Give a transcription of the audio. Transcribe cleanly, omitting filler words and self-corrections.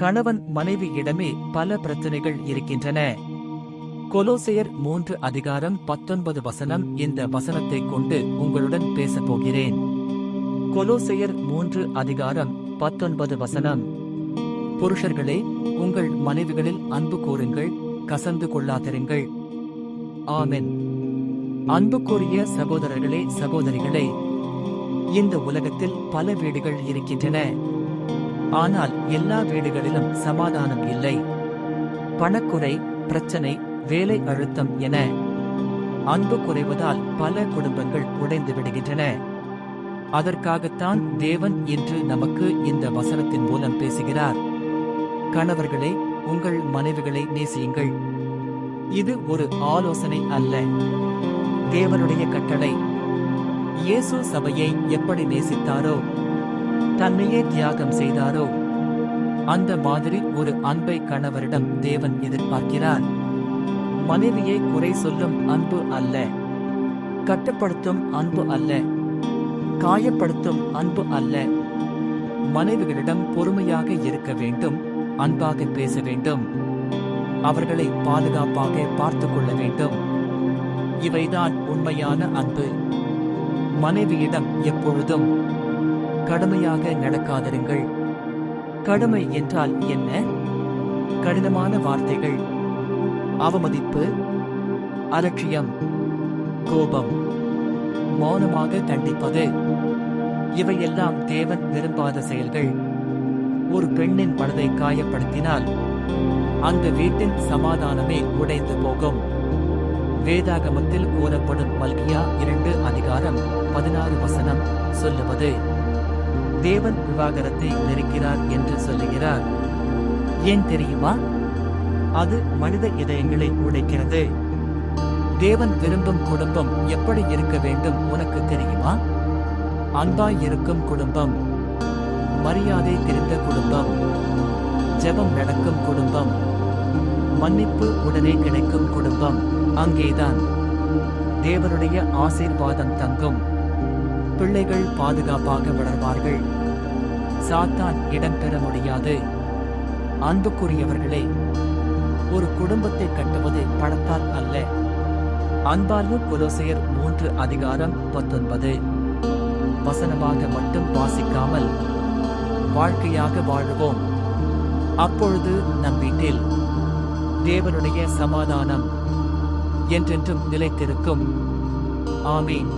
கணவன் மனைவியிடமே பல பிரச்சனைகள் இருக்கின்றன. கொலோசையர் 3:19 இந்த வசனத்தை கொண்டு உங்களுடன் பேசப் போகிறேன். கொலோசையர் 3:19. புருஷர்களே, உங்கள் மனைவிகளில் அன்பு கூறுங்கள், கசந்து கொள்ளாதிருங்கள். ஆமென். அன்புக்குரிய சகோதரர்களே, சகோதரிகளே, இந்த உலகத்தில் பல வீடுகள் இருக்கின்றன. ஆனால் எல்லா வீடுகளிலும் சமாதானம் இல்லை. பணக்குறை, பிரச்சனை, வேலை அழுத்தம் என அன்பு குறைவதால் பல குடும்பங்கள் உடைந்து விடுகின்றன. அதற்காகத்தான் தேவன் இன்று நமக்கு இந்த வசனத்தின் மூலம் பேசுகிறார். கணவர்களே, உங்கள் மனைவிகளை நேசியுங்கள். இது ஒரு ஆலோசனை அல்ல, தேவனுடைய கட்டளை. இயேசு சபையை எப்படி நேசித்தாரோ, தன்னையே தியாகம் செய்தாரோ, அந்த மாதிரி ஒரு அன்பை கணவரிடம் தேவன் எதிர்பார்க்கிறார். மனைவியை குறை சொல்லும் அன்பு அல்ல, கட்டுப்படுத்தும் அன்பு அல்ல, காயப்படுத்தும் அன்பு அல்ல. மனைவிகளிடம் பொறுமையாக இருக்க வேண்டும், அன்பாக பேச வேண்டும், அவர்களை பாதுகாப்பாக பார்த்துக் கொள்ள வேண்டும். இவைதான் உண்மையான அன்பு. மனைவியிடம் எப்பொழுதும் கடுமையாக நடக்காதிருங்கள். கடுமை என்றால் என்ன? கடினமான வார்த்தைகள், அவமதிப்பு, அலட்சியம், கோபம், மௌனமாக தண்டிப்பது, இவையெல்லாம் தேவன் விரும்பாத செயல்கள். ஒரு பெண்ணின் மனதை காயப்படுத்தினால் அந்த வீட்டின் சமாதானமே உடைந்து போகும். வேதாகமத்தில் கூறப்படும் மல்கியா 2:16 சொல்லுவது, தேவன் விவாகரத்தை வெறுக்கிறார் என்று சொல்லுகிறார். ஏன் தெரியுமா? அது மனித இதயங்களை உடைக்கிறது. தேவன் விரும்பும் குடும்பம் எப்படி இருக்க வேண்டும் உனக்கு தெரியுமா? அன்பாய் இருக்கும் குடும்பம், மரியாதை தெரிந்த குடும்பம், ஜெபம் நடக்கும் குடும்பம், மன்னிப்பு உடனே கிடைக்கும் குடும்பம். அங்கேதான் தேவனுடைய ஆசீர்வாதம் தங்கும். பிள்ளைகள் பாதுகாப்பாக வளர்வார்கள். சாத்தான் இடம்பெற முடியாது. அன்புக்குரியவர்களே, ஒரு குடும்பத்தை கட்டுவது பணத்தால் அல்ல, அன்பால். கொலோசையர் 3:19 வசனமாக மட்டும் வாசிக்காமல் வாழ்க்கையாக வாழுவோம். அப்பொழுது நம் வீட்டில் தேவனுடைய சமாதானம் என்றென்றும் நிலைத்திருக்கும். ஆமென்.